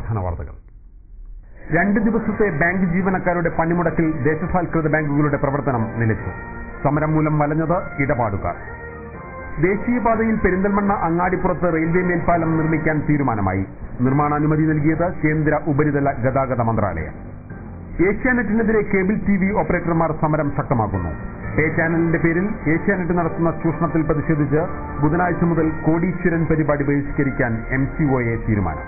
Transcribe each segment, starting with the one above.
പ്രധാന വാർത്തകൾ. 2 ദിവസത്തെ ബാങ്ക് ജീവനക്കാരുടെ പണിമുടക്കിൽ ദേശസാൽകൃത ബാങ്കുകളുടെ പ്രവർത്തനം നിലച്ചു. സമരം മൂലം വലഞ്ഞത് ഇടപാടുകാർ. ദേശീയപാതയിൽ പെരിന്തൽമണ്ണ അങ്ങാടിപ്പുറത്ത് റെയിൽവേ മേൽപ്പാലം നിർമ്മിക്കാൻ തീരുമാനമായി. നിർമ്മാണാനുമതി നൽകിയത് കേന്ദ്ര ഉപരിതല ഗതാഗത മന്ത്രാലയം. ഏഷ്യാനെറ്റിനെതിരെ കേബിൾ TV ഓപ്പറേറ്റർമാർ സമരം ശക്തമാക്കുന്നു. പേ ചാനലിന്റെ പേരിൽ ഏഷ്യാനെറ്റ് നടത്തുന്ന ചൂഷണത്തിൽ പ്രതിഷേധിച്ച് ബുധനാഴ്ച മുതൽ കോടീശ്വരൻ പരിപാടി ബഹിഷ്കരിക്കാൻ MCOA തീരുമാനം.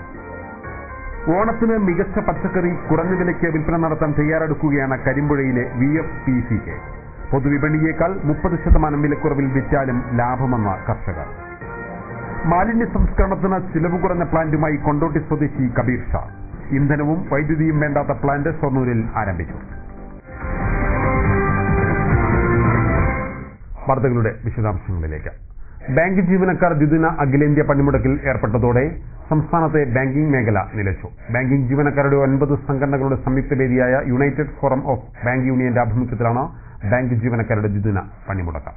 ഓണത്തിന് മികച്ച പച്ചക്കറി കുറഞ്ഞ വിലയ്ക്ക് വിൽപ്പന നടത്താൻ തയ്യാറെടുക്കുകയാണ് കരിമ്പുഴയിലെ VFPCK. പൊതുവിപണിയേക്കാൾ 30% വിലക്കുറവിൽ വിറ്റാലും ലാഭമെന്ന കർഷകർ. മാലിന്യ സംസ്കരണത്തിന് ചിലവ് കുറഞ്ഞ പ്ലാന്റുമായി കൊണ്ടോട്ടി സ്വദേശി കബീർ ഷാ. ഇന്ധനവും വൈദ്യുതിയും വേണ്ടാത്ത പ്ലാന്റ് ഷൊർണൂരിൽ ആരംഭിച്ചു. വാർത്തകളുടെ വിശദാംശങ്ങളിലേക്ക്. ബാങ്ക് ജീവനക്കാർ ദ്വിദിന അഖിലേന്ത്യാ പണിമുടക്കിൽ ഏർപ്പെട്ടതോടെ സംസ്ഥാനത്തെ ബാങ്കിംഗ് മേഖല നിലച്ചു. ബാങ്കിംഗ് ജീവനക്കാരുടെ 9 സംഘടനകളുടെ സംയുക്ത വേദിയായ യുണൈറ്റഡ് ഫോറം ഓഫ് ബാങ്ക് യൂണിയന്റെ ആഭിമുഖ്യത്തിലാണ് ബാങ്ക് ജീവനക്കാരുടെ ദ്വിദിന പണിമുടക്ക്.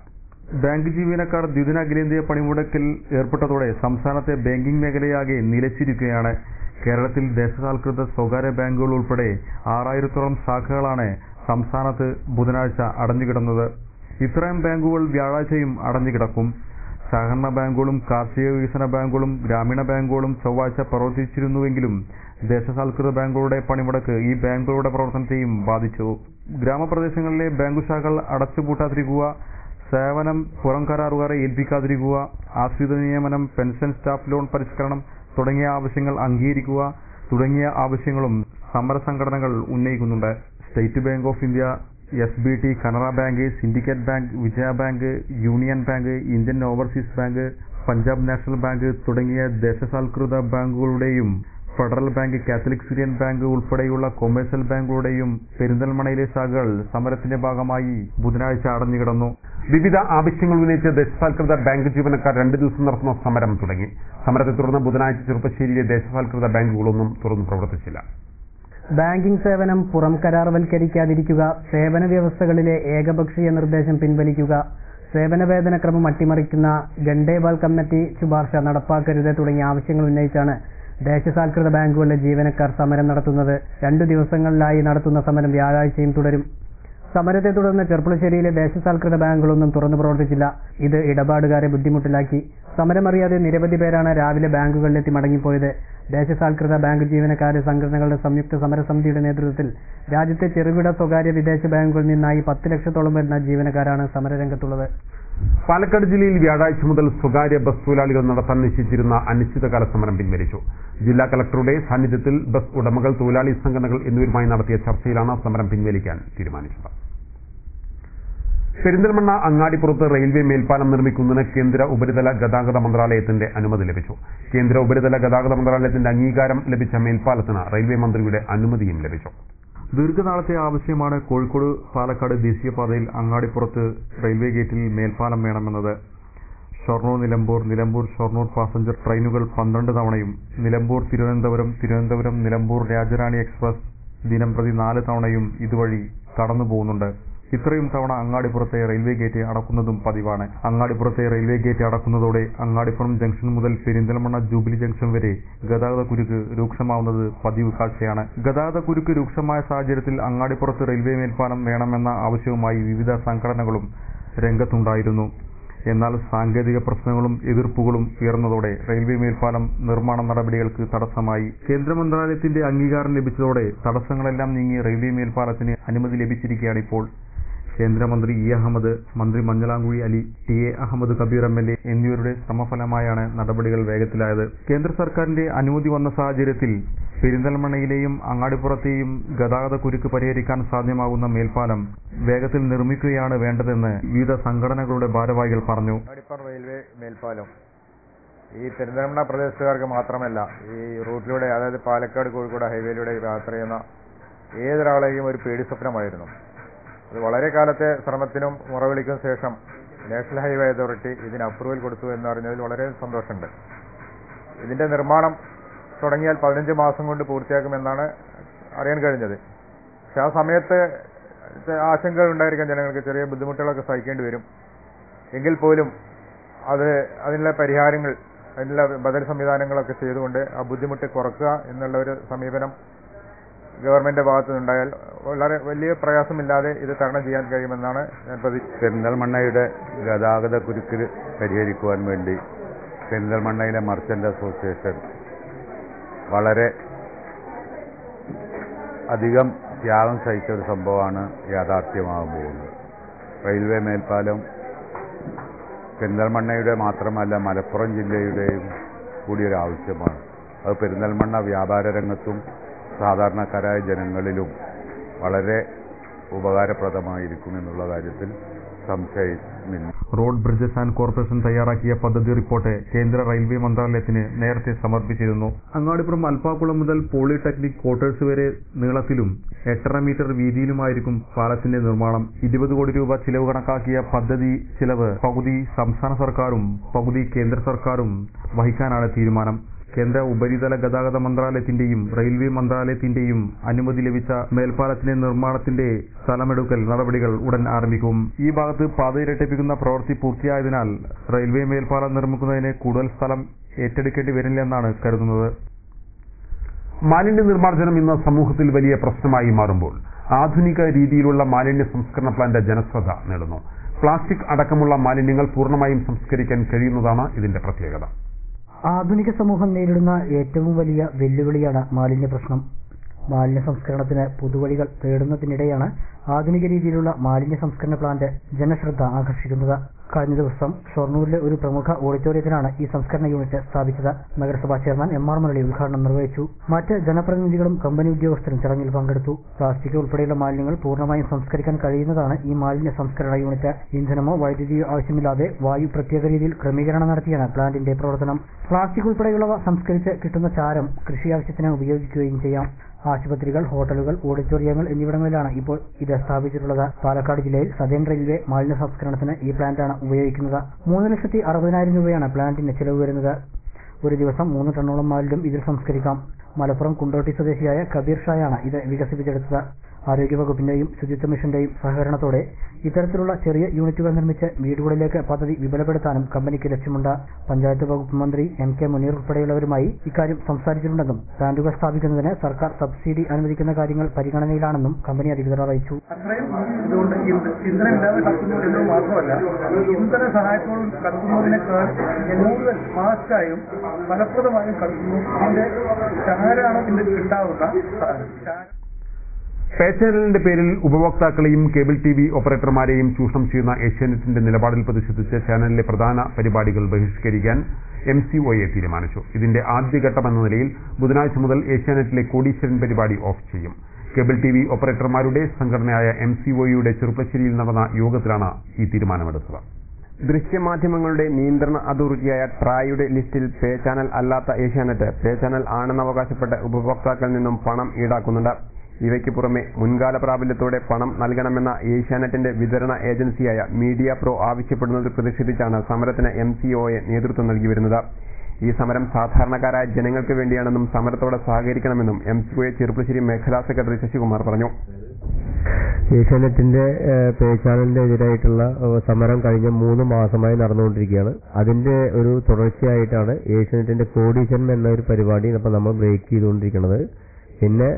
ബാങ്ക് ജീവനക്കാർ ദ്വിദിന അഖിലേന്ത്യാ പണിമുടക്കിൽ ഏർപ്പെട്ടതോടെ സംസ്ഥാനത്തെ ബാങ്കിംഗ് മേഖലയാകെ നിലച്ചിരിക്കുകയാണ്. കേരളത്തിൽ ദേശസാൽകൃത സ്വകാര്യ ബാങ്കുകൾ ഉൾപ്പെടെ 6000-ഓളം ശാഖകളാണ് സംസ്ഥാനത്ത് ബുധനാഴ്ച അടഞ്ഞുകിടന്നത്. ഇത്രയും ബാങ്കുകൾ വ്യാഴാഴ്ചയും അടഞ്ഞുകിടക്കും. സഹകരണ ബാങ്കുകളും കാർഷിക വികസന ബാങ്കുകളും ഗ്രാമീണ ബാങ്കുകളും ചൊവ്വാഴ്ച പ്രവർത്തിച്ചിരുന്നുവെങ്കിലും ദേശസാൽകൃത ബാങ്കുകളുടെ പണിമുടക്ക് ഈ ബാങ്കുകളുടെ പ്രവർത്തനത്തെയും ബാധിച്ചു. ഗ്രാമപ്രദേശങ്ങളിലെ ബാങ്കു ശാഖകൾ അടച്ചുപൂട്ടാതിരിക്കുക, സേവനം പുറം കരാറുകാരെ ഏൽപ്പിക്കാതിരിക്കുക, ആശ്രിത നിയമനം, പെൻഷൻ, സ്റ്റാഫ് ലോൺ പരിഷ്കരണം തുടങ്ങിയ ആവശ്യങ്ങൾ അംഗീകരിക്കുക തുടങ്ങിയ ആവശ്യങ്ങളും സമരസംഘടനകൾ ഉന്നയിക്കുന്നുണ്ട്. State Bank of India, SBT, Canara Bank, Syndicate Bank, Vijaya Bank, Union Bank, Indian Overseas Bank, Punjab National Bank തുടങ്ങിയ ദേശസാൽകൃത ബാങ്കുകളുടെയും Federal Bank, Catholic Syrian Bank ഉൾപ്പെടെയുള്ള കൊമേഴ്സ്യൽ ബാങ്കുകളുടെയും പെരിന്തൽമണ്ണയിലെ ശാഖകൾ സമരത്തിന്റെ ഭാഗമായി ബുധനാഴ്ച അടഞ്ഞുകിടന്നു. വിവിധ ആവശ്യങ്ങൾ ഉന്നയിച്ച് ദേശസാൽകൃത ബാങ്ക് ജീവനക്കാർ 2 ദിവസം നടത്തുന്ന സമരം തുടങ്ങി. സമരത്തെ തുടർന്ന് ബുധനാഴ്ച ചെറുപ്പശ്ശേരിയിലെ ദേശസാൽകൃത ബാങ്കുകളൊന്നും തുറന്നു പ്രവർത്തിച്ചില്ല. ബാങ്കിംഗ് സേവനം പുറം കരാർവൽക്കരിക്കാതിരിക്കുക, സേവന വ്യവസ്ഥകളിലെ ഏകപക്ഷീയ നിർദ്ദേശം പിൻവലിക്കുക, സേവന വേതനക്രമം അട്ടിമറിക്കുന്ന ഗണ്ടേവാൾ കമ്മിറ്റി ശുപാർശ നടപ്പാക്കരുത് തുടങ്ങിയ ആവശ്യങ്ങൾ ഉന്നയിച്ചാണ് ദേശസാൽകൃത ബാങ്കുകളിലെ ജീവനക്കാർ സമരം നടത്തുന്നത്. 2 ദിവസങ്ങളിലായി നടത്തുന്ന സമരം വ്യാഴാഴ്ചയും തുടരും. സമരത്തെ തുടർന്ന് ചെർപ്പുളശ്ശേരിയിലെ ദേശസാൽകൃത ബാങ്കുകളൊന്നും തുറന്നു പ്രവർത്തിച്ചില്ല. ഇത് ഇടപാടുകാരെ ബുദ്ധിമുട്ടിലാക്കി. സമരമറിയാതെ നിരവധി പേരാണ് രാവിലെ ബാങ്കുകളിലെത്തി മടങ്ങിപ്പോയത്. ദേശസാൽകൃത ബാങ്ക് ജീവനക്കാരുടെ സംഘടനകളുടെ സംയുക്ത സമരസമിതിയുടെ നേതൃത്വത്തിൽ രാജ്യത്തെ ചെറുകിട സ്വകാര്യ വിദേശ ബാങ്കുകളിൽ നിന്നായി 10 ലക്ഷത്തോളം വരുന്ന ജീവനക്കാരാണ് സമരരംഗത്തുള്ളത്. പാലക്കാട് ജില്ലയിൽ വ്യാഴാഴ്ച മുതൽ സ്വകാര്യ ബസ് തൊഴിലാളികൾ നടത്താൻ നിശ്ചയിച്ചിരുന്ന അനിശ്ചിതകാല സമരം പിൻവലിച്ചു. ജില്ലാ കളക്ടറുടെ സാന്നിധ്യത്തിൽ ബസ് ഉടമകൾ, തൊഴിലാളി സംഘടനകൾ എന്നിവരുമായി നടത്തിയ ചർച്ചയിലാണ് സമരം പിൻവലിക്കാൻ തീരുമാനിച്ചത്. പെരിന്തൽമണ്ണ അങ്ങാടിപ്പുറത്ത് റെയിൽവേ മേൽപ്പാലം നിർമ്മിക്കുന്നതിന് കേന്ദ്ര ഉപരിതല ഗതാഗത മന്ത്രാലയത്തിന്റെ അനുമതി ലഭിച്ചു. കേന്ദ്ര ഉപരിതല ഗതാഗത മന്ത്രാലയത്തിന്റെ അംഗീകാരം ലഭിച്ച മേൽപ്പാലത്തിന് റെയിൽവേ മന്ത്രിയുടെ അനുമതിയും ലഭിച്ചു. ദീർഘനാളത്തെ ആവശ്യമാണ് കോഴിക്കോട് പാലക്കാട് ദേശീയപാതയിൽ അങ്ങാടിപ്പുറത്ത് റെയിൽവേ ഗേറ്റിൽ മേൽപ്പാലം വേണമെന്നത്. ഷൊർണൂർ നിലമ്പൂർ, നിലമ്പൂർ ഷൊർണൂർ പാസഞ്ചർ ട്രെയിനുകൾ 12 തവണയും, നിലമ്പൂർ തിരുവനന്തപുരം, തിരുവനന്തപുരം നിലമ്പൂർ രാജധാനി എക്സ്പ്രസ് ദിനംപ്രതി 4 തവണയും ഇതുവഴി കടന്നു പോകുന്നുണ്ട്. ഇത്രയും തവണ അങ്ങാടിപ്പുറത്തെ റെയിൽവേ ഗേറ്റ് അടക്കുന്നതും പതിവാണ്. അങ്ങാടിപ്പുറത്തെ റെയിൽവേ ഗേറ്റ് അടക്കുന്നതോടെ അങ്ങാടിപ്പുറം ജംഗ്ഷൻ മുതൽ പെരിന്തൽമണ്ണ ജൂബിലി ജംഗ്ഷൻ വരെ ഗതാഗത കുരുക്ക് രൂക്ഷമാവുന്നത് പതിവ് കാഴ്ചയാണ്. ഗതാഗത കുരുക്ക് രൂക്ഷമായ സാഹചര്യത്തിൽ അങ്ങാടിപ്പുറത്ത് റെയിൽവേ മേൽപ്പാലം വേണമെന്ന ആവശ്യവുമായി വിവിധ സംഘടനകളും രംഗത്തുണ്ടായിരുന്നു. എന്നാൽ സാങ്കേതിക പ്രശ്നങ്ങളും എതിർപ്പുകളും ഉയർന്നതോടെ റെയിൽവേ മേൽപ്പാലം നിർമ്മാണ നടപടികൾക്ക് തടസ്സമായി. കേന്ദ്ര മന്ത്രാലയത്തിന്റെ അംഗീകാരം ലഭിച്ചതോടെ തടസ്സങ്ങളെല്ലാം നീങ്ങി റെയിൽവേ മേൽപ്പാലത്തിന് അനുമതി ലഭിച്ചിരിക്കുകയാണിപ്പോൾ. കേന്ദ്രമന്ത്രി E. അഹമ്മദ്, മന്ത്രി മഞ്ഞളാംകുഴി അലി, TA അഹമ്മദ് കബീർ MLA എന്നിവരുടെ ശ്രമഫലമായാണ് നടപടികൾ വേഗത്തിലായത്. കേന്ദ്ര സർക്കാരിന്റെ അനുമതി വന്ന സാഹചര്യത്തിൽ പെരിന്തൽമണ്ണയിലെയും അങ്ങാടിപ്പുറത്തെയും ഗതാഗത കുരുക്ക് പരിഹരിക്കാൻ സാധ്യമാകുന്ന മേൽപ്പാലം വേഗത്തിൽ നിർമ്മിക്കുകയാണ് വേണ്ടതെന്ന് വിവിധ സംഘടനകളുടെ ഭാരവാഹികൾ പറഞ്ഞു. അങ്ങാടിപ്പുറം റെയിൽവേ മേൽപ്പാലം ഈ പെരിന്തൽമണ്ണ പ്രദേശത്തുകാർക്ക് മാത്രമല്ല, ഈ റൂട്ടിലൂടെ, അതായത് പാലക്കാട് കോഴിക്കോട് ഹൈവേയിലൂടെ യാത്ര ചെയ്യുന്ന ഏതൊരാളെയും ഒരു പേടി സ്വപ്നമായിരുന്നു. അത് വളരെ കാലത്തെ ശ്രമത്തിനും മുറവിളിക്കും ശേഷം നാഷണൽ ഹൈവേ അതോറിറ്റി ഇതിന് അപ്രൂവൽ കൊടുത്തു എന്നറിഞ്ഞതിൽ വളരെ സന്തോഷമുണ്ട്. ഇതിന്റെ നിർമ്മാണം തുടങ്ങിയാൽ 15 മാസം കൊണ്ട് പൂർത്തിയാക്കുമെന്നാണ് അറിയാൻ കഴിഞ്ഞത്. പക്ഷെ ആ സമയത്ത് ആശങ്കകൾ ഉണ്ടായിരിക്കാൻ ജനങ്ങൾക്ക് ചെറിയ ബുദ്ധിമുട്ടുകളൊക്കെ സഹിക്കേണ്ടി വരും. എങ്കിൽ പോലും അതിനുള്ള പരിഹാരങ്ങൾ അതിനുള്ള ബദൽ സംവിധാനങ്ങളൊക്കെ ചെയ്തുകൊണ്ട് ആ ബുദ്ധിമുട്ട് കുറക്കുക എന്നുള്ള ഒരു സമീപനം ഗവൺമെൻറ് ഭാഗത്തു നിന്നുണ്ടായാൽ വളരെ വലിയ പ്രയാസമില്ലാതെ ഇത് തരണം ചെയ്യാൻ കഴിയുമെന്നാണ് ഞാൻ പ്രതീക്ഷിക്കുന്നത്. പെരിന്തൽമണ്ണയുടെ ഗതാഗത കുരുക്ക് പരിഹരിക്കുവാൻ വേണ്ടി പെരിന്തൽമണ്ണയിലെ മർച്ചൻ്റ് അസോസിയേഷൻ വളരെ അധികം ത്യാഗം സഹിച്ച ഒരു സംഭവമാണ് യാഥാർത്ഥ്യമാകാൻ പോകുന്നത്. റെയിൽവേ മേൽപ്പാലം പെരിന്തൽമണ്ണയുടെ മാത്രമല്ല മലപ്പുറം ജില്ലയുടെയും കൂടിയൊരു ആവശ്യമാണ്. അത് പെരിന്തൽമണ്ണ വ്യാപാര രംഗത്തും സാധാരണക്കാരായ ജനങ്ങളിലും വളരെ ഉപകാരപ്രദമായിരിക്കും എന്നുള്ള കാര്യത്തിൽ സംശയമില്ല. റോഡ് ബ്രിഡ്ജസ് ആൻഡ് കോർപ്പറേഷൻ തയ്യാറാക്കിയ പദ്ധതി റിപ്പോർട്ട് കേന്ദ്ര റെയിൽവേ മന്ത്രാലയത്തിന് നേരത്തെ സമർപ്പിച്ചിരുന്നു. അങ്ങാടിപ്പുറം അൽപ്പാക്കുളം മുതൽ പോളിടെക്നിക് ക്വാർട്ടേഴ്സ് വരെ നീളത്തിലും 8.5 മീറ്റർ വീതിയിലുമായിരിക്കും പാലത്തിന്റെ നിർമ്മാണം. 20 കോടി രൂപ ചിലവ് കണക്കാക്കിയ പദ്ധതി ചിലവ് പകുതി സംസ്ഥാന സർക്കാരും പകുതി കേന്ദ്ര സർക്കാരും വഹിക്കാനാണ് തീരുമാനം. കേന്ദ്ര ഉപരിതല ഗതാഗത മന്ത്രാലയത്തിന്റെയും റെയിൽവേ മന്ത്രാലയത്തിന്റെയും അനുമതി ലഭിച്ച മേൽപ്പാലത്തിന്റെ നിർമ്മാണത്തിന്റെ സ്ഥലമെടുക്കൽ നടപടികൾ ഉടൻ ആരംഭിക്കും. ഈ ഭാഗത്ത് പാത ഇരട്ടിപ്പിക്കുന്ന പ്രവൃത്തി പൂർത്തിയായതിനാൽ റെയിൽവേ മേൽപ്പാലം നിർമ്മിക്കുന്നതിന് കൂടുതൽ സ്ഥലം ഏറ്റെടുക്കേണ്ടി വരില്ലെന്നാണ് കരുതുന്നത്. മാലിന്യ നിർമ്മാർജ്ജനം ഇന്ന് സമൂഹത്തിൽ വലിയ പ്രശ്നമായി മാറുമ്പോൾ ആധുനിക രീതിയിലുള്ള മാലിന്യ സംസ്കരണ പ്ലാന്റ് ജനശ്രദ്ധ നേടുന്നു. പ്ലാസ്റ്റിക് അടക്കമുള്ള മാലിന്യങ്ങൾ പൂർണ്ണമായും സംസ്കരിക്കാൻ കഴിയുന്നതാണ് ഇതിന്റെ പ്രത്യേകത. ആധുനിക സമൂഹം നേരിടുന്ന ഏറ്റവും വലിയ വെല്ലുവിളിയാണ് മാലിന്യ പ്രശ്നം. മാലിന്യ സംസ്കരണത്തിന് പുതുവഴികൾ തേടുന്നതിനിടെയാണ് ആധുനിക രീതിയിലുള്ള മാലിന്യ സംസ്കരണ പ്ലാന്റ് ജനശ്രദ്ധ ആകർഷിക്കുന്നത്. കഴിഞ്ഞ ദിവസം ഷൊർണൂരിലെ ഒരു പ്രമുഖ ഓഡിറ്റോറിയത്തിലാണ് ഈ സംസ്കരണ യൂണിറ്റ് സ്ഥാപിച്ചത്. നഗരസഭാ ചെയർമാൻ M.R. മുരളി ഉദ്ഘാടനം നിർവഹിച്ചു. മറ്റ് ജനപ്രതിനിധികളും കമ്പനി ഉദ്യോഗസ്ഥരും ചടങ്ങിൽ പങ്കെടുത്തു. പ്ലാസ്റ്റിക് ഉൾപ്പെടെയുള്ള മാലിന്യങ്ങൾ പൂർണ്ണമായും സംസ്കരിക്കാൻ കഴിയുന്നതാണ് ഈ മാലിന്യ സംസ്കരണ യൂണിറ്റ്. ഇന്ധനമോ വൈദ്യുതിയോ ആവശ്യമില്ലാതെ വായു പ്രത്യേക രീതിയിൽ ക്രമീകരണം നടത്തിയാണ് പ്ലാന്റിന്റെ പ്രവർത്തനം. പ്ലാസ്റ്റിക് ഉൾപ്പെടെയുള്ളവ സംസ്കരിച്ച് കിട്ടുന്ന ചാരം കൃഷി ആവശ്യത്തിന് ഉപയോഗിക്കുകയും ചെയ്യാം. ആശുപത്രികൾ, ഹോട്ടലുകൾ, ഓഡിറ്റോറിയങ്ങൾ എന്നിവിടങ്ങളിലാണ് ഇപ്പോൾ ഇത് സ്ഥാപിച്ചിട്ടുള്ളത്. പാലക്കാട് ജില്ലയിൽ സദേൺ റെയിൽവേ മാലിന്യ സംസ്കരണത്തിന് ഈ പ്ലാന്റാണ് ഉപയോഗിക്കുന്നത്. 3,60,000 രൂപയാണ് പ്ലാന്റിന് ചെലവ് വരുന്നത്. ഒരു ദിവസം 3 ടണ്ണോളം മാലിന്യം ഇതിൽ സംസ്കരിക്കാം. മലപ്പുറം കുണ്ടോട്ടി സ്വദേശിയായ കബീർ ഷായാണ് ഇത് വികസിപ്പിച്ചെടുത്തത്. ആരോഗ്യവകുപ്പിന്റെയും ശുചിത്വ മിഷന്റെയും സഹകരണത്തോടെ ഇത്തരത്തിലുള്ള ചെറിയ യൂണിറ്റുകൾ നിർമ്മിച്ച് വീടുകളിലേക്ക് പദ്ധതി വിപുലപ്പെടുത്താനും കമ്പനിക്ക് ലക്ഷ്യമുണ്ട്. പഞ്ചായത്ത് വകുപ്പ് മന്ത്രി M.K. മുനീർ ഉൾപ്പെടെയുള്ളവരുമായി ഇക്കാര്യം സംസാരിച്ചിട്ടുണ്ടെന്നും പ്ലാന്റുകൾ സ്ഥാപിക്കുന്നതിന് സർക്കാർ സബ്സിഡി അനുവദിക്കുന്ന കാര്യങ്ങൾ പരിഗണനയിലാണെന്നും കമ്പനി അധികൃതർ അറിയിച്ചു. ഇതുകൊണ്ട് ഇന്ധനമില്ലാതെ കത്തുന്നതിന് മാത്രമല്ല, ഇന്ധന സഹായത്തോടും കത്തുന്നതിനേക്കാൾ കൂടുതൽ മാസ്കായും ഫലപ്രദമായും കത്തുന്നു. ഇതിന്റെ ചാരാണ് ഇതിൽ കിട്ടാവുന്ന സാധനം. പേ ചാനലിന്റെ പേരിൽ ഉപഭോക്താക്കളെയും കേബിൾ TV ഓപ്പറേറ്റർമാരെയും ചൂഷണം ചെയ്യുന്ന ഏഷ്യാനെറ്റിന്റെ നിലപാടിൽ പ്രതിഷേധിച്ച് ചാനലിലെ പ്രധാന പരിപാടികൾ ബഹിഷ്കരിക്കാൻ MCOA തീരുമാനിച്ചു. ഇതിന്റെ ആദ്യഘട്ടമെന്ന നിലയിൽ ബുധനാഴ്ച മുതൽ ഏഷ്യാനെറ്റിലെ കോടീശ്വരൻ പരിപാടി ഓഫ് ചെയ്യും. കേബിൾ TV ഓപ്പറേറ്റർമാരുടെ സംഘടനയായ MCOAയുടെ ചെറുപ്പശ്ശേരിയിൽ നടന്ന യോഗത്തിലാണ് ഈ തീരുമാനമെടുത്തത്. ദൃശ്യമാധ്യമങ്ങളുടെ നിയന്ത്രണ അതോറിറ്റിയായ ട്രായുടെ ലിസ്റ്റിൽ പേ ചാനൽ അല്ലാത്ത ഏഷ്യാനെറ്റ് പേ ചാനൽ ആണെന്ന് അവകാശപ്പെട്ട ഉപഭോക്താക്കളിൽ നിന്നും പണം ഈടാക്കുന്നുണ്ട്. ഇവയ്ക്ക് പുറമെ മുൻകാല പ്രാബല്യത്തോടെ പണം നൽകണമെന്ന ഏഷ്യാനെറ്റിന്റെ വിതരണ ഏജൻസിയായ മീഡിയ പ്രോ ആവശ്യപ്പെടുന്നത് പ്രതിഷേധിച്ചാണ് സമരത്തിന് MCOA നേതൃത്വം നൽകി വരുന്നത്. ഈ സമരം സാധാരണക്കാരായ ജനങ്ങൾക്ക് വേണ്ടിയാണെന്നും സമരത്തോടെ സഹകരിക്കണമെന്നും MCOA ചെറുപ്പശ്ശേരി മേഖലാ സെക്രട്ടറി ശശികുമാർ പറഞ്ഞു. ഏഷ്യാനെറ്റിന്റെ പേ ചാനലിന്റെ എതിരായിട്ടുള്ള സമരം കഴിഞ്ഞ 3 മാസമായി നടന്നുകൊണ്ടിരിക്കുകയാണ്. അതിന്റെ ഒരു തുടർച്ചയായിട്ടാണ് ഏഷ്യാനെറ്റിന്റെ കോടീശ്വരൻ എന്ന ഒരു പരിപാടി ഇപ്പോൾ നമ്മൾ ബ്രേക്ക് ചെയ്തുകൊണ്ടിരിക്കുന്നത്. പിന്നെ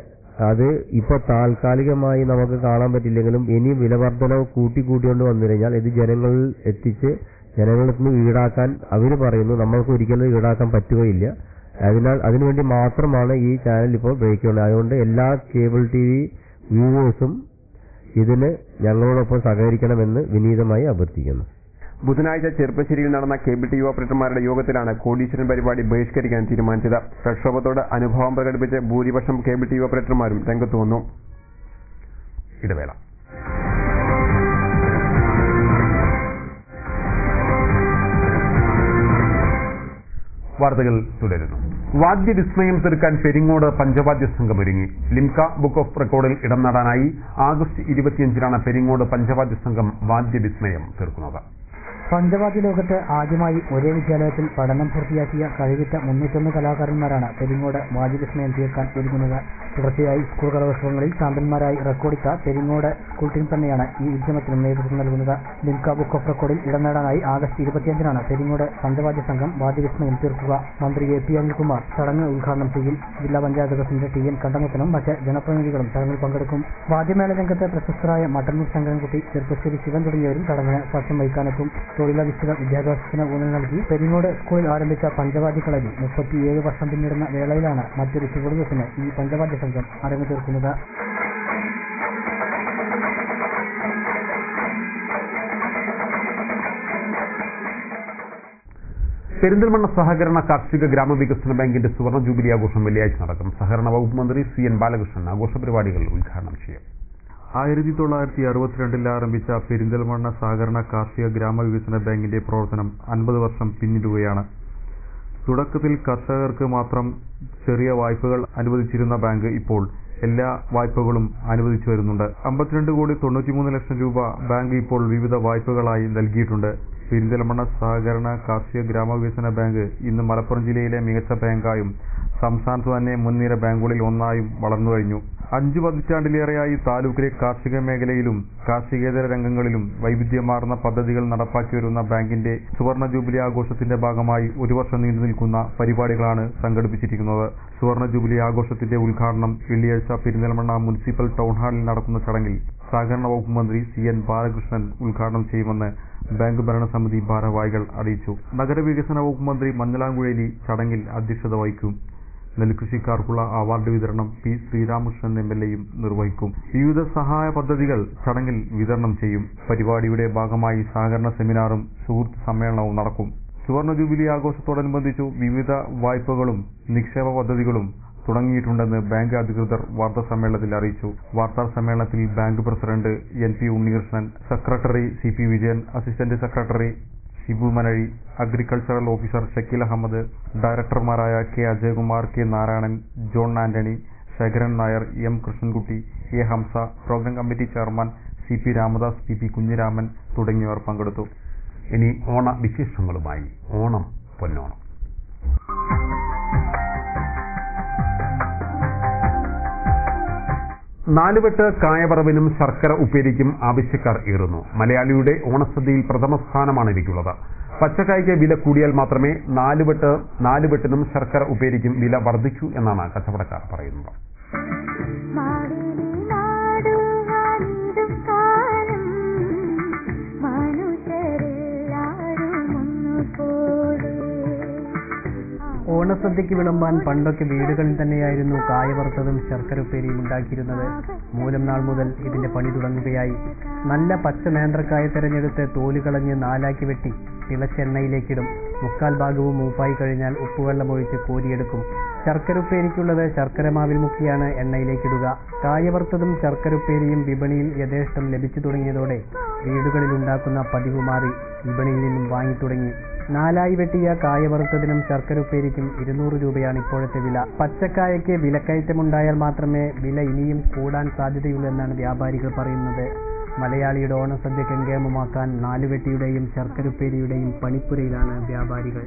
അത് ഇപ്പോൾ താൽക്കാലികമായി നമുക്ക് കാണാൻ പറ്റില്ലെങ്കിലും ഇനി വിലവർദ്ധനവ് കൂട്ടിക്കൂട്ടിക്കൊണ്ട് വന്നു കഴിഞ്ഞാൽ ഇത് ജനങ്ങളിൽ എത്തിച്ച് ജനങ്ങളിൽ നിന്ന് ഈടാക്കാൻ അവർ പറയുന്നു. നമ്മൾക്ക് ഒരിക്കലും ഈടാക്കാൻ പറ്റുകയില്ല. അതിനാൽ അതിനുവേണ്ടി മാത്രമാണ് ഈ ചാനൽ ഇപ്പോൾ ബ്രേക്ക് ചെയ്യുന്നത്. അതുകൊണ്ട് എല്ലാ കേബിൾ TV വ്യൂവേഴ്സും ഇതിന് ഞങ്ങളോടൊപ്പം സഹകരിക്കണമെന്ന് വിനീതമായി അഭ്യർത്ഥിക്കുന്നു. ബുധനാഴ്ച ചെറുപ്പശ്ശേരിയിൽ നടന്ന കേബിൾ TV ഓപ്പറേറ്റർമാരുടെ യോഗത്തിലാണ് കോടീശ്വരൻ പരിപാടി ബഹിഷ്കരിക്കാൻ തീരുമാനിച്ചത്. പ്രക്ഷോഭത്തോട് അനുഭവം പ്രകടിപ്പിച്ച് ഭൂരിപക്ഷം കേബിൾ TV ഓപ്പറേറ്റർമാരും രംഗത്ത് വന്നു. ഇടവേള. വാർത്തകൾ തുടരുന്നു. വാദ്യവിസ്മയം തീർക്കാൻ പെരിങ്ങോട് പഞ്ചവാദ്യ സംഘം ഒരുങ്ങി. ലിംക ബുക്ക് ഓഫ് റെക്കോർഡിൽ ഇടം നേടാനായി ആഗസ്റ്റ് 25-നാണ് പെരിങ്ങോട് പഞ്ചവാദ്യ സംഘം വാദ്യവിസ്മയം തീർക്കുന്നത്. പഞ്ചവാദ്യ ലോകത്ത് ആദ്യമായി ഒരേ വിദ്യാലയത്തിൽ പഠനം പൂർത്തിയാക്കിയ കഴിവുറ്റ 301 കലാകാരന്മാരാണ് പെരിങ്ങോട് വാദ്യവിസ്മയം തീർക്കാൻ ഒരുങ്ങുന്നത്. തുടർച്ചയായി സ്കൂൾ കലോത്സവങ്ങളിൽ ചാമ്പ്യന്മാരായി റെക്കോർഡിച്ച പെരിങ്ങോട് സ്കൂൾ ടീം തന്നെയാണ് ഈ ഉദ്യമത്തിനും നേതൃത്വം നൽകുന്നത്. ലിംക ബുക്ക് ഓഫ് റെക്കോർഡിൽ ഇടം നേടാനായി ആഗസ്റ്റ് 25-നാണ് പെരിങ്ങോട് പഞ്ചവാദ്യ സംഘം വാദ്യവിസ്മയം തീർക്കുക. മന്ത്രി എ പി അനിൽകുമാർ ചടങ്ങ് ഉദ്ഘാടനം ചെയ്യും. ജില്ലാ പഞ്ചായത്ത് പ്രസിഡന്റ് ടി എൻ കണ്ടമുത്തനും മറ്റ് ജനപ്രതിനിധികളും ചടങ്ങിൽ പങ്കെടുക്കും. വാദ്യമേള രംഗത്ത് പ്രശസ്തരായ മട്ടന്നൂർ ശങ്കരൻകുട്ടി, ചെറുപ്പശ്ശേരി ശിവൻ തുടങ്ങിയവരും ചടങ്ങിന് സാക്ഷ്യം വഹിക്കാനെത്തും. തൊഴിലധിഷ്ഠിത വിദ്യാഭ്യാസത്തിന് ഊന്നൽ നൽകി പെരിങ്ങോട് സ്കൂളിൽ ആരംഭിച്ച പഞ്ചവാദ്യ കളരി 37 വർഷം പിന്നിടുന്ന വേളയിലാണ് മറ്റൊരു ചുവടുവെപ്പിന് ഈ പഞ്ചവാദ്യ സംഘം അരങ്ങു തീർക്കുന്നത്. പെരിന്തൽമണ്ണ സഹകരണ കാർഷിക ഗ്രാമവികസന ബാങ്കിന്റെ സുവർണ ജൂബിലി ആഘോഷം വെള്ളിയാഴ്ച നടക്കും. സഹകരണ വകുപ്പ് മന്ത്രി സി എൻ ബാലകൃഷ്ണൻ ആഘോഷ പരിപാടികൾ ഉദ്ഘാടനം ചെയ്യും. 1962 ആരംഭിച്ച പെരിന്തൽമണ്ണ സഹകരണ കാർഷിക ഗ്രാമവികസന ബാങ്കിന്റെ പ്രവർത്തനം 50 വർഷം പിന്നിടുകയാണ്. തുടക്കത്തിൽ കർഷകർക്ക് മാത്രം ചെറിയ വായ്പകൾ അനുവദിച്ചിരുന്ന ബാങ്ക് ഇപ്പോൾ എല്ലാ വായ്പകളും അനുവദിച്ചു വരുന്നുണ്ട്. 52,93 ലക്ഷം രൂപ ബാങ്ക് ഇപ്പോൾ വിവിധ വായ്പകളായി നൽകിയിട്ടുണ്ട്. പെരിന്തൽമണ്ണ സഹകരണ കാർഷിക ഗ്രാമവികസന ബാങ്ക് ഇന്ന് മലപ്പുറം ജില്ലയിലെ മികച്ച ബാങ്കായും സംസ്ഥാനത്ത് തന്നെ മുൻനിര ബാങ്കുകളിൽ ഒന്നായും വളർന്നു കഴിഞ്ഞു. 5 പതിറ്റാണ്ടിലേറെയായി താലൂക്കിലെ കാർഷിക മേഖലയിലും കാർഷികേതര രംഗങ്ങളിലും വൈവിധ്യമാർന്ന പദ്ധതികൾ നടപ്പാക്കി വരുന്ന ബാങ്കിന്റെ സുവർണ ജൂബിലി ആഘോഷത്തിന്റെ ഭാഗമായി 1 വർഷം നീണ്ടു നിൽക്കുന്ന പരിപാടികളാണ് സംഘടിപ്പിച്ചിരിക്കുന്നത്. സുവർണ ജൂബിലി ആഘോഷത്തിന്റെ ഉദ്ഘാടനം വെള്ളിയാഴ്ച പെരിന്തൽമണ്ണ മുനിസിപ്പൽ ടൗൺ ഹാളിൽ നടക്കുന്ന ചടങ്ങിൽ സഹകരണ വകുപ്പ് മന്ത്രി സി എൻ ബാലകൃഷ്ണൻ ഉദ്ഘാടനം ചെയ്യുമെന്ന് ബാങ്ക് ഭരണസമിതി ഭാരവാഹികൾ അറിയിച്ചു. നഗരവികസന വകുപ്പ് മന്ത്രി മഞ്ഞളാംകുഴലി ചടങ്ങിൽ അധ്യക്ഷത വഹിക്കും. നെൽകൃഷിക്കാർക്കുള്ള അവാർഡ് വിതരണം പി ശ്രീരാമകൃഷ്ണൻ എംഎൽഎയും നിർവഹിക്കും. വിവിധ സഹായ പദ്ധതികൾ ചടങ്ങിൽ വിതരണം ചെയ്യും. പരിപാടിയുടെ ഭാഗമായി സഹകരണ സെമിനാറും സുഹൃത്ത് സമ്മേളനവും നടക്കും. സുവർണ ജൂബിലി ആഘോഷത്തോടനുബന്ധിച്ചു വിവിധ വായ്പകളും നിക്ഷേപ പദ്ധതികളും തുടങ്ങിയിട്ടുണ്ടെന്ന് ബാങ്ക് അധികൃതർ വാർത്താസമ്മേളനത്തിൽ അറിയിച്ചു. വാർത്താ സമ്മേളനത്തിൽ bank president N P Unnikrishnan, secretary C P Vijayan, assistant secretary Shibu Manazhi, agricultural officer Shakeel Ahammed, ഡയറക്ടർമാരായ K Ajayakumar, K Narayanan, John Antony, Sekharan Nair, M Krishnankutty, A Hamsa, programme committee chairman C P Ramadas, P P Kunhiraman തുടങ്ങിയവർ പങ്കെടുത്തു. ഇനി ഓണ വിശേഷങ്ങളുമായി ഓണം പൊന്നോണം. നാലുവെട്ട് കായവറവിനും ശർക്കര ഉപ്പേരിക്കും ആവശ്യക്കാർ ഏറുന്നു. മലയാളിയുടെ ഓണസദ്യയിൽ പ്രഥമ സ്ഥാനമാണ് ഇവയ്ക്കുള്ളത്. പച്ചക്കായ്ക്ക് വില കൂടിയാൽ മാത്രമേ നാലുവെട്ടിനും ശർക്കര ഉപ്പേരിക്കും വില വർദ്ധിക്കൂ എന്നാണ് കച്ചവടക്കാർ പറയുന്നത്. ഓണസദ്യയ്ക്ക് വിളമ്പാൻ പണ്ടൊക്കെ വീടുകളിൽ തന്നെയായിരുന്നു കായവറുത്തതും ശർക്കര ഉപ്പേരിയും ഉണ്ടാക്കിയിരുന്നത്. മൂലം നാൾ മുതൽ ഇതിന്റെ പണി തുടങ്ങുകയായി. നല്ല പച്ച നേന്ത്രക്കായ തിരഞ്ഞെടുത്ത് തോലുകളഞ്ഞ് 4ആക്കി വെട്ടി തിളച്ച എണ്ണയിലേക്കിടും. 3/4 ഭാഗവും മൂപ്പായി കഴിഞ്ഞാൽ ഉപ്പുവെള്ളം ഒഴിച്ച് കോരിയെടുക്കും. ശർക്കര ഉപ്പേരിക്കുള്ളത് ശർക്കര മാവിൽ മുക്കിയാണ് എണ്ണയിലേക്കിടുക. കായവറുത്തതും ശർക്കര ഉപ്പേരിയും വിപണിയിൽ യഥേഷ്ടം ലഭിച്ചു തുടങ്ങിയതോടെ വീടുകളിൽ ഉണ്ടാക്കുന്ന പതിവ് മാറി വിപണിയിൽ നിന്നും വാങ്ങിത്തുടങ്ങി. 4ആയി വെട്ടിയ കായ വറുത്തതിനും ശർക്കര ഉപ്പേരിക്കും 200 രൂപയാണ് ഇപ്പോഴത്തെ വില. പച്ചക്കായയ്ക്ക് വിലക്കയറ്റമുണ്ടായാൽ മാത്രമേ വില ഇനിയും കൂടാൻ സാധ്യതയുള്ളൂ എന്നാണ് വ്യാപാരികൾ പറയുന്നത്. മലയാളിയുടെ ഓണസദ്യ കെങ്കേമമാക്കാൻ നാലുവെട്ടിയുടെയും ശർക്കര ഉപ്പേരിയുടെയും പണിപ്പുരയിലാണ് വ്യാപാരികൾ.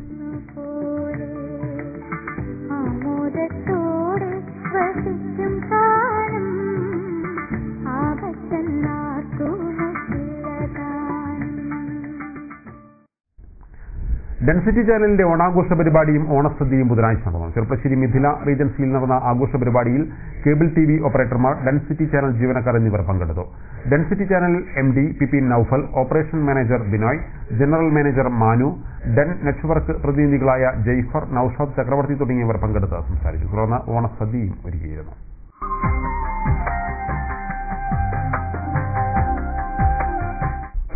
ഡെൻസിറ്റി ചാനലിന്റെ ഓണാഘോഷ പരിപാടിയും ഓണസദ്യയും ബുധനാഴ്ച നടന്നു. ചെറുപ്പശ്ശേരി മിഥില റീജൻസിയിൽ നടന്ന ആഘോഷ പരിപാടിയിൽ കേബിൾ TV ഓപ്പറേറ്റർമാർ, ഡെൻസിറ്റി ചാനൽ ജീവനക്കാർ എന്നിവർ പങ്കെടുത്തു. Density channel MD P Naufal, operation manager Binoy, general manager Manu, Den network പ്രതിനിധികളായ ജയ്ഫർ, നൌഷാദ് ചക്രവർത്തി തുടങ്ങിയവർ പങ്കെടുത്ത് സംസാരിച്ചു. തുടർന്ന് ഓണസദ്യയും ഒരുക്കിയിരുന്നു.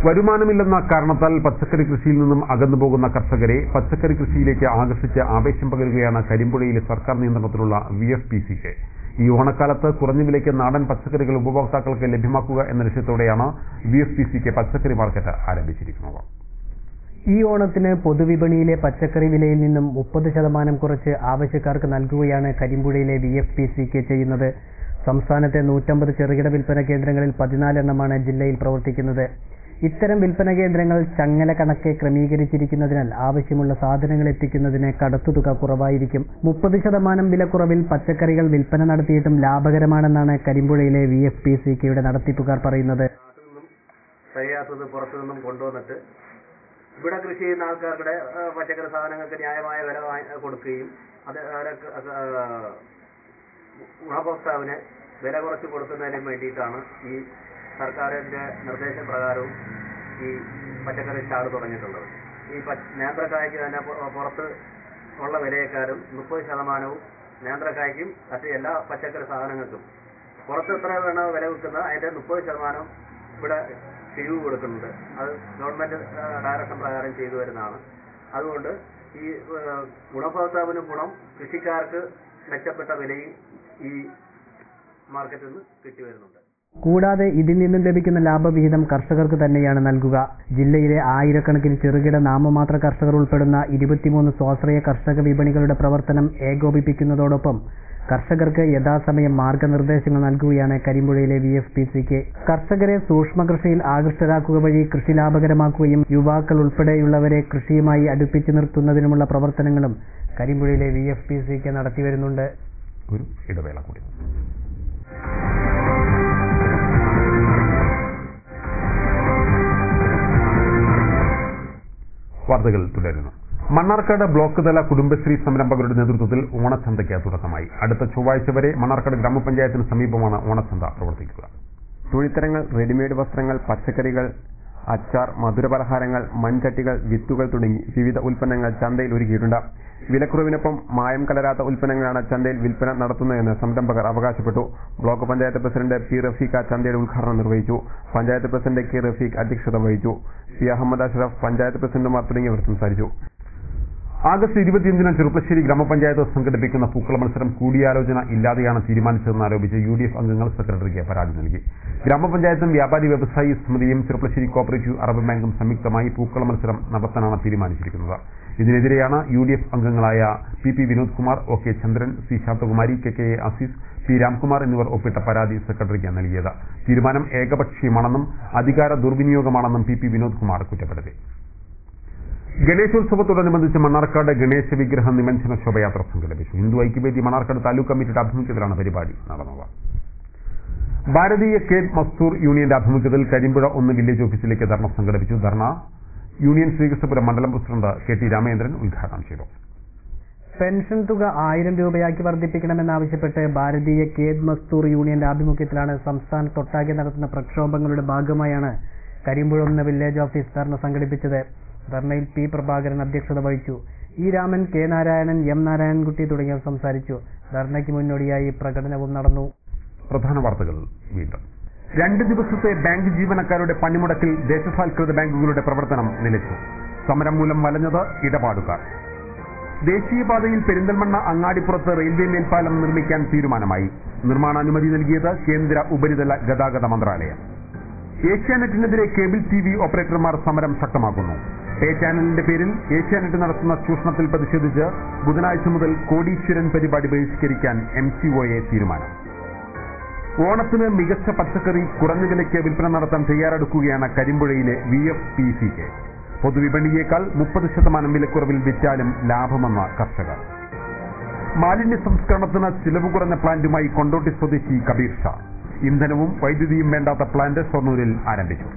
വരുമാനമില്ലെന്ന കാരണത്താൽ പച്ചക്കറി കൃഷിയിൽ നിന്നും അകന്നുപോകുന്ന കർഷകരെ പച്ചക്കറി കൃഷിയിലേക്ക് ആകർഷിച്ച് ആവേശം പകരുകയാണ് കരിമ്പുഴയിലെ സർക്കാർ നിയന്ത്രണത്തിലുള്ള VFPCK. ഈ ഓണക്കാലത്ത് കുറഞ്ഞ വിലയ്ക്ക് നാടൻ പച്ചക്കറികൾ ഉപഭോക്താക്കൾക്ക് ലഭ്യമാക്കുക എന്ന ലക്ഷ്യത്തോടെയാണ് VFPCK പച്ചക്കറി മാർക്കറ്റ് ആരംഭിച്ചിരിക്കുന്നത്. ഈ ഓണത്തിന് പൊതുവിപണിയിലെ പച്ചക്കറി വിലയിൽ നിന്നും 30% കുറച്ച് ആവശ്യക്കാർക്ക് നൽകുകയാണ് കരിമ്പുഴയിലെ VFPCK ചെയ്യുന്നത്. സംസ്ഥാനത്തെ 150 ചെറുകിട വിൽപ്പന കേന്ദ്രങ്ങളിൽ 14 എണ്ണമാണ് ജില്ലയിൽ പ്രവർത്തിക്കുന്നത്. ഇത്തരം വിൽപ്പന കേന്ദ്രങ്ങൾ ചങ്ങല കണക്കെ ക്രമീകരിച്ചിരിക്കുന്നതിനാൽ ആവശ്യമുള്ള സാധനങ്ങൾ എത്തിക്കുന്നതിന് കടത്തുതുക കുറവായിരിക്കും. 30% വിലക്കുറവിൽ പച്ചക്കറികൾ വിൽപ്പന നടത്തിയിട്ടും ലാഭകരമാണെന്നാണ് കരിമ്പുഴയിലെ VFPCKയുടെ നടത്തിപ്പുകാർ പറയുന്നത്. കഴിയാത്തത് പുറത്തുനിന്നും കൊണ്ടുവന്നിട്ട് ഇവിടെ കൃഷി ചെയ്യുന്ന ആൾക്കാരുടെ പച്ചക്കറി സാധനങ്ങൾക്ക് ന്യായമായ വില കൊടുക്കുകയും അത് ഗുണഭോക്താവിന് വില കുറച്ച് കൊടുക്കുന്നതിന് വേണ്ടിയിട്ടാണ് ഈ സർക്കാരിൻ്റെ നിർദ്ദേശപ്രകാരവും ഈ പച്ചക്കറി സ്റ്റാൾ തുടങ്ങിയിട്ടുള്ളത്. ഈ നേന്ത്രക്കായ്ക്ക് തന്നെ പുറത്ത് ഉള്ള വിലയേക്കാളും 30% നേന്ത്രക്കായ്ക്കും മറ്റ് എല്ലാ പച്ചക്കറി സാധനങ്ങൾക്കും പുറത്ത് എത്ര വേണോ വില വെക്കുന്ന അതിൻ്റെ 30% ഇവിടെ കിഴിവ് കൊടുക്കുന്നുണ്ട്. അത് ഗവൺമെൻറ് ഡയറക്ഷൻ പ്രകാരം ചെയ്തു വരുന്നതാണ്. അതുകൊണ്ട് ഈ ഗുണഭോക്താവിന് ഗുണം, കൃഷിക്കാർക്ക് മെച്ചപ്പെട്ട വിലയും ഈ മാർക്കറ്റിൽ നിന്ന് കിട്ടിവരുന്നുണ്ട്. കൂടാതെ ഇതിൽ നിന്നും ലഭിക്കുന്ന ലാഭവിഹിതം കർഷകർക്ക് തന്നെയാണ് നൽകുക. ജില്ലയിലെ ആയിരക്കണക്കിന് ചെറുകിട നാമമാത്ര കർഷകർ ഉൾപ്പെടുന്ന 23 സ്വാശ്രയ കർഷക വിപണികളുടെ പ്രവർത്തനം ഏകോപിപ്പിക്കുന്നതോടൊപ്പം കർഷകർക്ക് യഥാസമയം മാർഗനിർദ്ദേശങ്ങൾ നൽകുകയാണ് കരിമ്പുഴയിലെ VFPCK. കർഷകരെ സൂക്ഷ്മകൃഷിയിൽ ആകൃഷ്ടരാക്കുക വഴി കൃഷി ലാഭകരമാക്കുകയും യുവാക്കൾ ഉൾപ്പെടെയുള്ളവരെ കൃഷിയുമായി അടുപ്പിച്ചു നിർത്തുന്നതിനുമുള്ള പ്രവർത്തനങ്ങളും കരിമ്പുഴയിലെ VFPCK നടത്തിവരുന്നുണ്ട്. ഒരു ഇടവേള കൂടി. വാർത്തകൾ തുടരുന്നു. മണ്ണാർക്കാട് ബ്ലോക്ക് തല കുടുംബശ്രീ സംരംഭകരുടെ നേതൃത്വത്തിൽ ഓണച്ചന്തയ്ക്ക് തുടക്കമായി. അടുത്ത ചൊവ്വാഴ്ച വരെ മണ്ണാർക്കാട് ഗ്രാമപഞ്ചായത്തിന് സമീപമാണ് ഓണച്ചന്ത പ്രവർത്തിക്കുക. തുണിത്തരങ്ങൾ, റെഡിമെയ്ഡ് വസ്ത്രങ്ങൾ, പച്ചക്കറികൾ, അച്ചാർ, മധുരപലഹാരങ്ങൾ, മൺചട്ടികൾ, വിത്തുകൾ തുടങ്ങി വിവിധ ഉൽപ്പന്നങ്ങൾ ചന്തയിൽ ഒരുക്കിയിട്ടുണ്ട്. വിലക്കുറവിനൊപ്പം മായം കലരാത്ത ഉൽപ്പന്നങ്ങളാണ് ചന്തയിൽ വിൽപ്പന നടത്തുന്നതെന്ന് സംരംഭകർ അവകാശപ്പെട്ടു. Block panchayat president P. Rafeekha ചന്തയുടെ ഉദ്ഘാടനം നിർവഹിച്ചു. Panchayat president K. റഫീഖ് അധ്യക്ഷത വഹിച്ചു. P. അഹമ്മദ് അഷ്റഫ്, പഞ്ചായത്ത് പ്രസിഡന്റുമാർ തുടങ്ങിയവർ സംസാരിച്ചു. ആഗസ്റ്റ് 25-ന് ചെറുപ്പശ്ശേരി ഗ്രാമപഞ്ചായത്ത് സംഘടിപ്പിക്കുന്ന പൂക്കള മത്സരം കൂടിയാലോചന ഇല്ലാതെയാണ് തീരുമാനിച്ചതെന്ന് ആരോപിച്ച് UDF അംഗങ്ങൾ സെക്രട്ടറിക്ക് പരാതി നൽകി. ഗ്രാമപഞ്ചായത്തും വ്യാപാരി വ്യവസായി സമിതിയും ചെറുപ്പശ്ശേരി കോഓപ്പറേറ്റീവ് അറബ് ബാങ്കും സംയുക്തമായി പൂക്കള മത്സരം നടത്താനാണ് തീരുമാനിച്ചിരിക്കുന്നത്. ഇതിനെതിരെയാണ് UDF അംഗങ്ങളായ PP വിനോദ് കുമാർ, OK ചന്ദ്രൻ, C Shanthakumari, KK Azeez, P Ramkumar എന്നിവർ ഒപ്പിട്ട പരാതി സെക്രട്ടറിക്ക് നൽകിയത്. തീരുമാനം ഏകപക്ഷീയമാണെന്നും അധികാര ദുർവിനിയോഗമാണെന്നും PP വിനോദ് കുമാർ കുറ്റപ്പെടുത്തി. ഗണേശോത്സവത്തോടനുബന്ധിച്ച് മണ്ണാർക്കാട് ഗണേശ വിഗ്രഹ നിമഞ്ജന ശോഭയാത്ര സംഘടിപ്പിച്ചു. ഹിന്ദു ഐക്യവേദി മണ്ണാർക്കാട് താലൂക്ക് കമ്മിറ്റിയുടെ ആഭിമുഖ്യത്തിലാണ് പരിപാടി നടന്നത്. ഭാരതീയ ഖേദ് മസ്ദൂർ യൂണിയന്റെ ആഭിമുഖ്യത്തിൽ കരിമ്പുഴ 1 വില്ലേജ് ഓഫീസിലേക്ക് ധർണ സംഘടിപ്പിച്ചു. ധർണ യൂണിയൻ ശ്രീകൃഷ്ണപുരം മണ്ഡലം പ്രസിഡന്റ് KT രാമേന്ദ്രൻ ഉദ്ഘാടനം ചെയ്തു. പെൻഷൻ തുക 1000 രൂപയാക്കി വർദ്ധിപ്പിക്കണമെന്നാവശ്യപ്പെട്ട് ഭാരതീയ ഖേദ് മസ്ദൂർ യൂണിയന്റെ ആഭിമുഖ്യത്തിലാണ് സംസ്ഥാനത്തൊട്ടാകെ നടത്തുന്ന പ്രക്ഷോഭങ്ങളുടെ ഭാഗമായാണ് കരിമ്പുഴ 1 വില്ലേജ് ഓഫീസ് ധർണ സംഘടിപ്പിച്ചത്. ധർണയിൽ P. പ്രഭാകരൻ അധ്യക്ഷത വഹിച്ചു. E. Raman, K. Narayanan, M. Narayanankutty തുടങ്ങിയവർ സംസാരിച്ചു. ധർണയ്ക്ക് മുന്നോടിയായി പ്രകടനവും നടന്നു. പ്രധാന വാർത്തകൾ വീണ്ടും. 2 ദിവസത്തെ ബാങ്ക് ജീവനക്കാരുടെ പണിമുടക്കിൽ ദേശസാൽകൃത ബാങ്കുകളുടെ പ്രവർത്തനം നിലച്ചു. സമരം മൂലം വലഞ്ഞത് ഇടപാടുകാർ. ദേശീയപാതയിൽ പെരിന്തൽമണ്ണ അങ്ങാടിപ്പുറത്ത് റെയിൽവേ മേൽപ്പാലം നിർമ്മിക്കാൻ തീരുമാനമായി. നിർമ്മാണാനുമതി നൽകിയത് കേന്ദ്ര ഉപരിതല ഗതാഗത മന്ത്രാലയം. ഏഷ്യാനെറ്റിനെതിരെ കേബിൾ TV ഓപ്പറേറ്റർമാർ സമരം ശക്തമാക്കുന്നു. പേ ചാനലിന്റെ പേരിൽ ഏഷ്യാനെറ്റ് നടത്തുന്ന ചൂഷണത്തിൽ പ്രതിഷേധിച്ച് ബുധനാഴ്ച മുതൽ കോടീശ്വരൻ പരിപാടി ബഹിഷ്കരിക്കാൻ MCOA തീരുമാനം. ഓണത്തിന് മികച്ച പച്ചക്കറി കുറഞ്ഞ വിലയ്ക്ക് വിൽപ്പന നടത്താൻ തയ്യാറെടുക്കുകയാണ് കരിമ്പുഴയിലെ VFPCK. പൊതുവിപണിയേക്കാൾ 30% വിലക്കുറവിൽ വിറ്റാലും ലാഭമെന്ന കർഷകർ. മാലിന്യ സംസ്കരണത്തിന് ചിലവ് കുറഞ്ഞ പ്ലാന്റുമായി കൊണ്ടോട്ടി സ്വദേശി കബീർ ഷാ. ഇന്ധനവും വൈദ്യുതിയും വേണ്ടാത്ത പ്ലാന്റ് ഷൊർണൂരിൽ ആരംഭിച്ചു.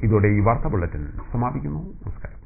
ഇതോടെ ഈ വാർത്താ ബുള്ളറ്റിൻ സമാപിക്കുന്നു. നമസ്കാരം.